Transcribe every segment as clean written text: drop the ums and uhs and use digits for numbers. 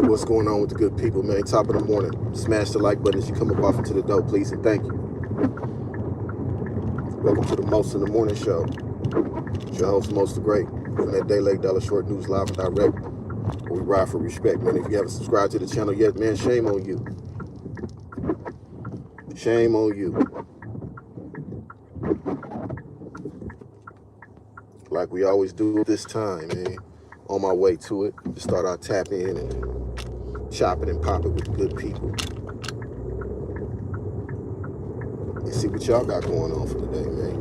What's going on with the good people, man? Top of the morning. Smash the like button as you come up off into the dope, please, and thank you. Welcome to the Most in the Morning Show. It's your host, Most the Great, from that Day Lake Dollar Short News live and direct, where we ride for respect, man. If you haven't subscribed to the channel yet, man, shame on you. Shame on you. Like we always do this time, man. On my way to it, to start our tap in and chop it and pop it with good people. And see what y'all got going on for today, man.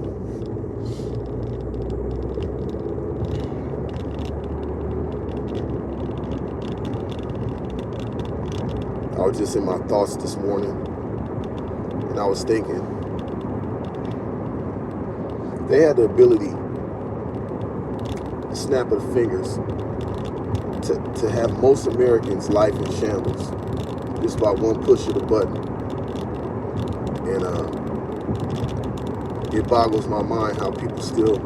I was just in my thoughts this morning, and I was thinking, they had the ability, the snap of the fingers, to have most Americans' life in shambles just by one push of the button. And it boggles my mind how people still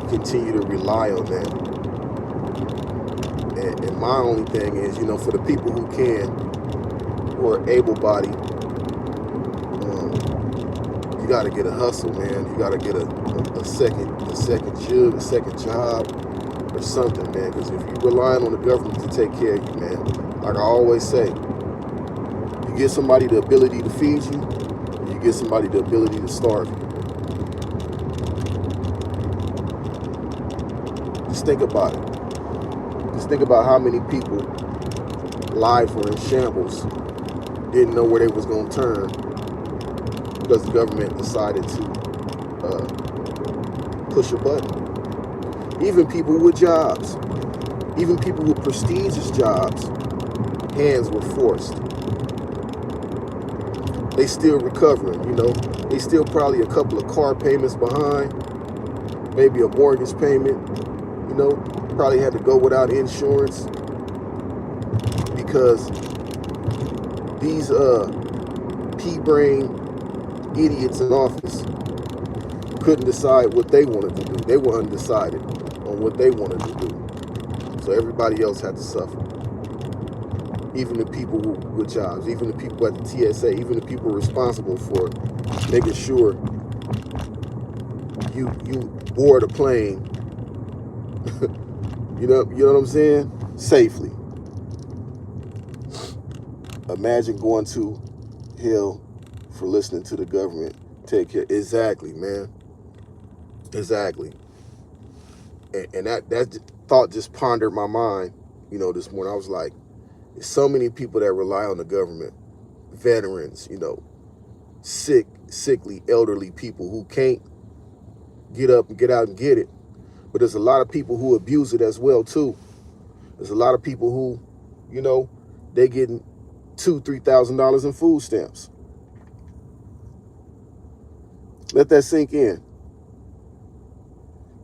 continue to rely on that. And my only thing is, you know, for the people who can, who are able-bodied, you got to get a hustle, man. You got to get a second job or something, man. Because if you're relying on the government to take care of you, man, like I always say, you get somebody the ability to feed you, you get somebody the ability to starve you. Just think about it. Just think about how many people lives were in shambles, didn't know where they was going to turn because the government decided to push a button. Even people with jobs, even people with prestigious jobs, hands were forced. They still recovering, you know. They still probably a couple of car payments behind, maybe a mortgage payment, you know. Probably had to go without insurance because these pea-brain idiots in office couldn't decide what they wanted to do. They were undecided on what they wanted to do. So everybody else had to suffer. Even the people with jobs, even the people at the TSA, even the people responsible for making sure you board a plane, you know what I'm saying? Safely. Imagine going to hell for listening to the government take care. Exactly, man. Exactly. And that thought just pondered my mind, you know, this morning. I was like, there's so many people that rely on the government, veterans, you know, sickly, elderly people who can't get up and get out and get it. But there's a lot of people who abuse it as well, too. There's a lot of people who, you know, they getting $2,000-$3,000 in food stamps. Let that sink in.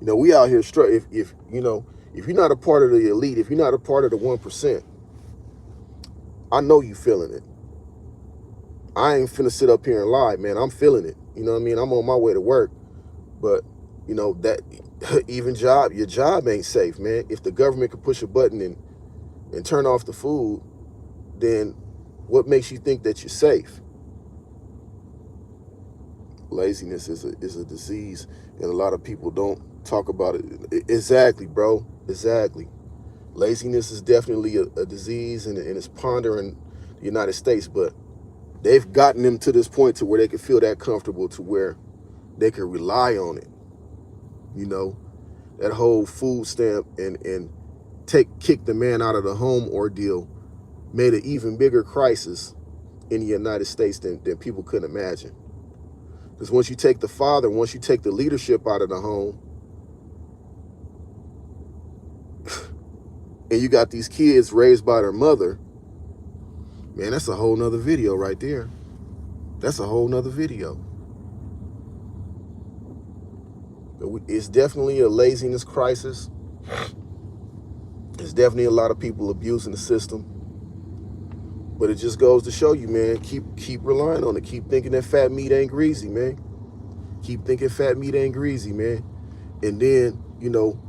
You know, we out here struggling. If you know, if you're not a part of the elite, if you're not a part of the 1%, I know you feeling it. I ain't finna sit up here and lie, man. I'm feeling it. You know what I mean? I'm on my way to work, but you know that even your job ain't safe, man. If the government could push a button and turn off the food, then what makes you think that you're safe? Laziness is a disease, and a lot of people don't talk about it. Exactly, bro. Exactly. Laziness is definitely a disease, and it's pondering the United States, but they've gotten them to this point to where they can feel that comfortable to where they can rely on it. You know, that whole food stamp and kick the man out of the home ordeal made an even bigger crisis in the United States than people couldn't imagine. Because once you take the father, once you take the leadership out of the home, and you got these kids raised by their mother, man, that's a whole nother video right there. That's a whole nother video. It's definitely a laziness crisis. There's definitely a lot of people abusing the system. But it just goes to show you, man, keep relying on it. Keep thinking that fat meat ain't greasy, man. Keep thinking fat meat ain't greasy, man. And then you know,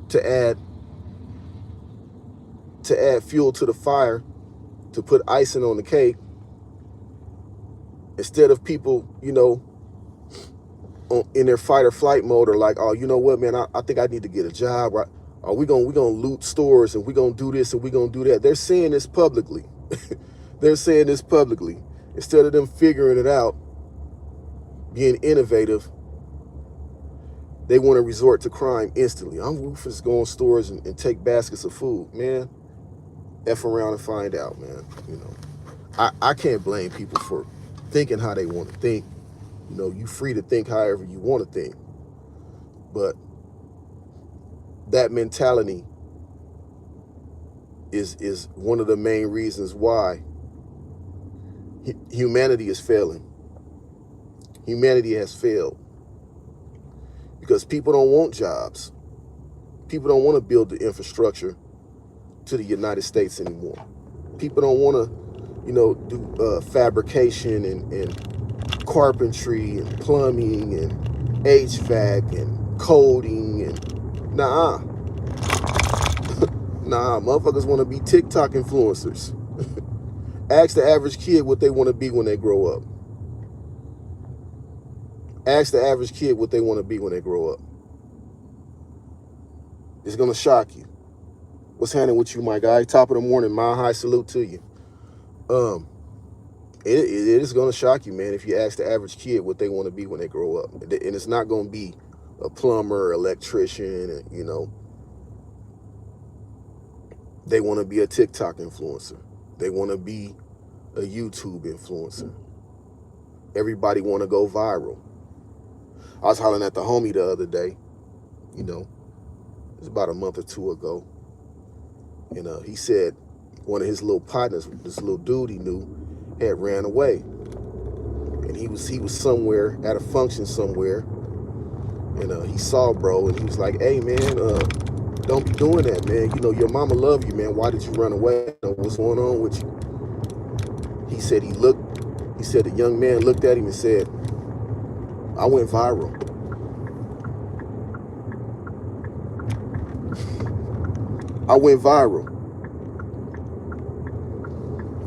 to add fuel to the fire, to put icing on the cake, instead of people, you know, in their fight or flight mode, are like, oh, you know what, man, I think I need to get a job. Right? Or we gonna loot stores, and we gonna do this and we gonna do that. They're saying this publicly. They're saying this publicly. Instead of them figuring it out, being innovative, they want to resort to crime instantly. I'm ruthless, go in stores and take baskets of food. Man, F around and find out, man. You know, I can't blame people for thinking how they want to think. You know, you free to think however you want to think. But that mentality is one of the main reasons why humanity is failing. Humanity has failed because people don't want jobs. People don't want to build the infrastructure to the United States anymore. People don't want to, you know, do fabrication and carpentry and plumbing and HVAC and coding and nah. Nah, motherfuckers want to be TikTok influencers. Ask the average kid what they want to be when they grow up. Ask the average kid what they want to be when they grow up. It's going to shock you. What's happening with you, my guy? Top of the morning, mile high salute to you. It is going to shock you, man, if you ask the average kid what they want to be when they grow up. And it's not going to be a plumber, electrician, you know. They want to be a TikTok influencer. They want to be a YouTube influencer. Everybody want to go viral. I was hollering at the homie the other day, you know, it was about a month or two ago. And he said one of his little partners, this little dude he knew, had ran away. And he was somewhere at a function somewhere. And he saw bro, and he was like, hey, man, don't be doing that, man. You know, your mama love you, man. Why did you run away? What's going on with you? He said the young man looked at him and said, I went viral. I went viral.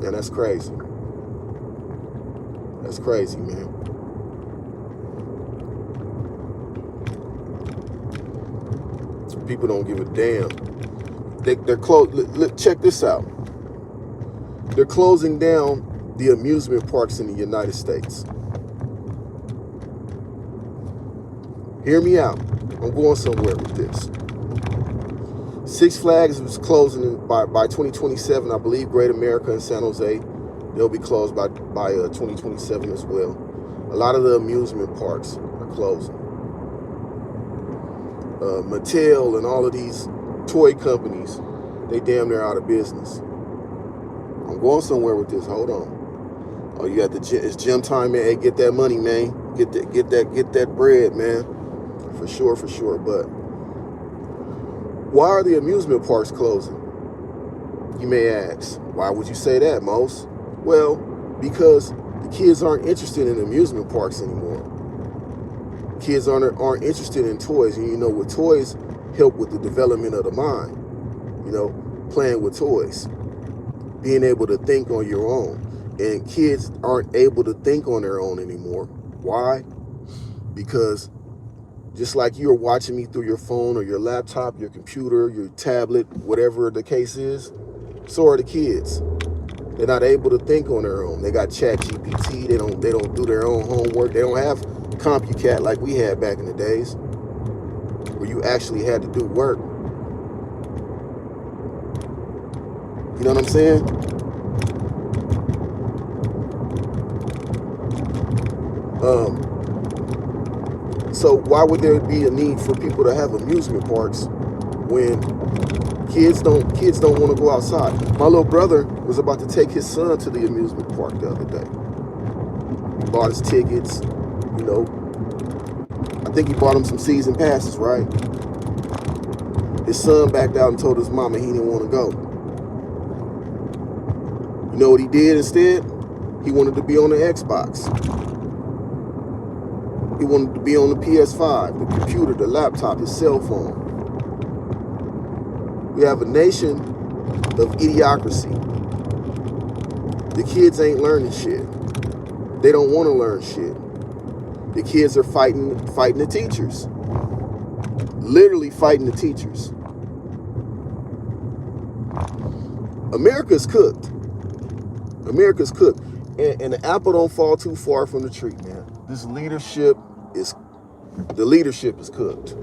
And that's crazy. That's crazy, man. People don't give a damn. They're close. Check this out. They're closing down the amusement parks in the United States. Hear me out. I'm going somewhere with this. Six Flags was closing by 2027. I believe Great America and San Jose, they'll be closed by 2027 as well. A lot of the amusement parks are closing. Mattel and all of these toy companies, they damn near out of business. I'm going somewhere with this. Hold on. Oh, you got it's gym time, man. Hey, get that money, man. Get that bread, man. For sure. But why are the amusement parks closing? You may ask. Why would you say that, Mose? Well, because the kids aren't interested in amusement parks anymore. Kids aren't interested in toys. And you know, with toys help with the development of the mind. You know, playing with toys. Being able to think on your own. And kids aren't able to think on their own anymore. Why? Because just like you're watching me through your phone or your laptop, your computer, your tablet, whatever the case is, so are the kids. They're not able to think on their own. They got ChatGPT. They don't do their own homework. They don't have CompuCat like we had back in the days, where you actually had to do work. You know what I'm saying? So why would there be a need for people to have amusement parks when kids don't want to go outside? My little brother was about to take his son to the amusement park the other day. He bought his tickets, you know. I think he bought him some season passes, right? His son backed out and told his mama he didn't want to go. You know what he did instead? He wanted to be on the Xbox. He wanted to be on the PS5, the computer, the laptop, his cell phone. We have a nation of idiocracy. The kids ain't learning shit. They don't want to learn shit. The kids are fighting the teachers. Literally fighting the teachers. America's cooked. America's cooked. And the apple don't fall too far from the tree, man. The leadership is cooked.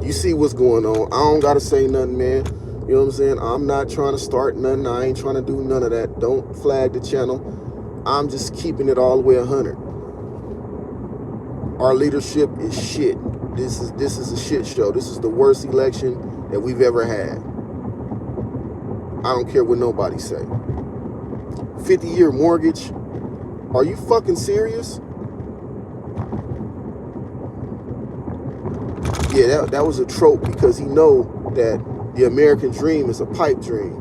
You see what's going on. I don't gotta say nothing, man. You know what I'm saying? I'm not trying to start nothing. I ain't trying to do none of that. Don't flag the channel. I'm just keeping it all the way 100. Our leadership is shit. This is a shit show. This is the worst election that we've ever had. I don't care what nobody say. 50-year mortgage. Are you fucking serious? Yeah, that was a trope because he know that the American dream is a pipe dream.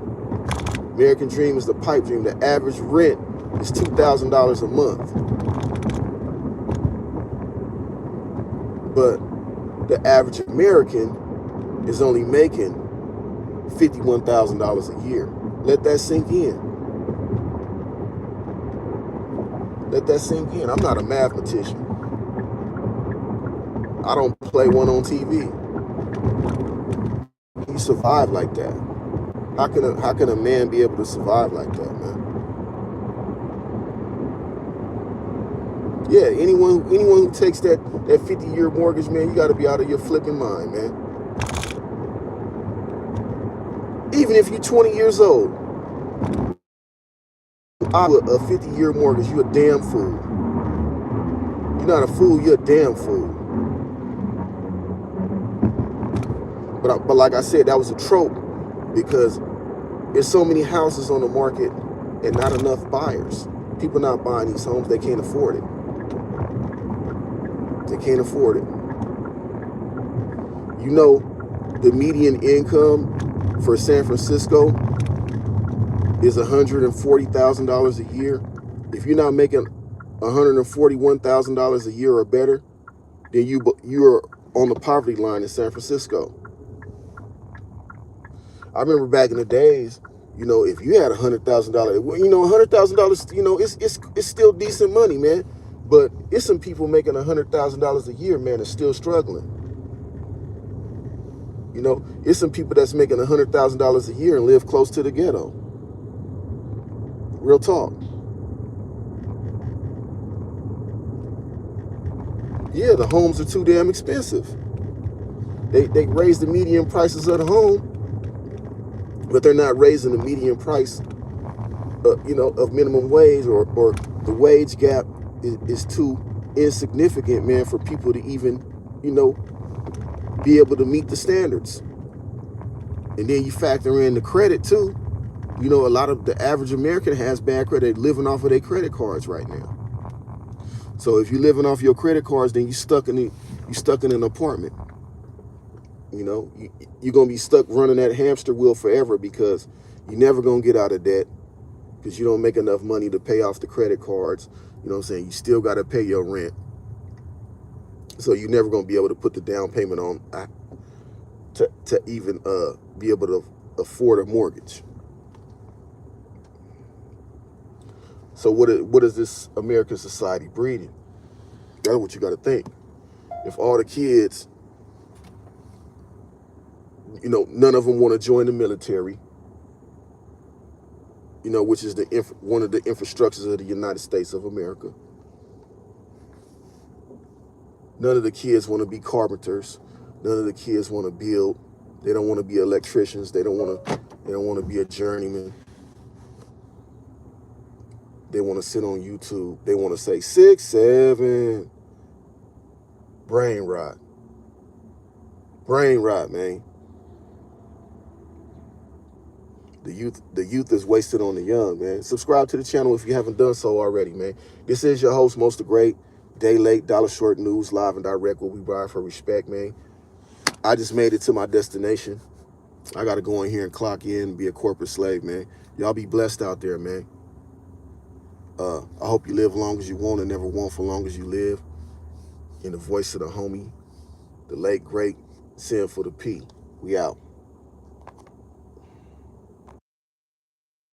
American dream is the pipe dream. The average rent is $2,000 a month. But the average American is only making $51,000 a year. Let that sink in. Let that sink in. I'm not a mathematician. I don't play one on TV. You survive like that. How can a man be able to survive like that, man? Yeah, anyone who takes that 50-year mortgage, man, you got to be out of your flipping mind, man. Even if you're 20 years old, a 50-year mortgage, you a damn fool. You're not a fool, you're a damn fool. But like I said, that was a trope because there's so many houses on the market and not enough buyers. People not buying these homes, they can't afford it. They can't afford it. You know, the median income for San Francisco is $140,000 a year. If you're not making $141,000 a year or better, then you're on the poverty line in San Francisco. I remember back in the days, you know, if you had $100,000, you know, $100,000, you know, it's still decent money, man. But it's some people making $100,000 a year, man, and still struggling. You know, it's some people that's making $100,000 a year and live close to the ghetto. Real talk. Yeah, the homes are too damn expensive. They raise the median prices of the home, but they're not raising the median price, you know, of minimum wage, or the wage gap is too insignificant, man, for people to even, you know, be able to meet the standards. And then you factor in the credit too. You know, a lot of the average American has bad credit, living off of their credit cards right now. So if you're living off your credit cards, then you're stuck in an apartment. You know, you're gonna be stuck running that hamster wheel forever because you're never gonna get out of debt because you don't make enough money to pay off the credit cards. You know what I'm saying? You still gotta pay your rent. So you're never gonna be able to put the down payment on to even be able to afford a mortgage. So what is this American society breeding? That's what you got to think. If all the kids, you know, none of them want to join the military, you know, which is one of the infrastructures of the United States of America. None of the kids want to be carpenters. None of the kids want to build. They don't want to be electricians. They don't want to be a journeyman. They want to sit on YouTube. They want to say 6, 7. Brain rot. Brain rot, man. The youth is wasted on the young, man. Subscribe to the channel if you haven't done so already, man. This is your host, Most the Great. Day late, dollar short news, live and direct, what we ride for respect, man. I just made it to my destination. I got to go in here and clock in and be a corporate slave, man. Y'all be blessed out there, man. I hope you live long as you want and never want for long as you live. In the voice of the homie, the late, great, Sin for the P. We out.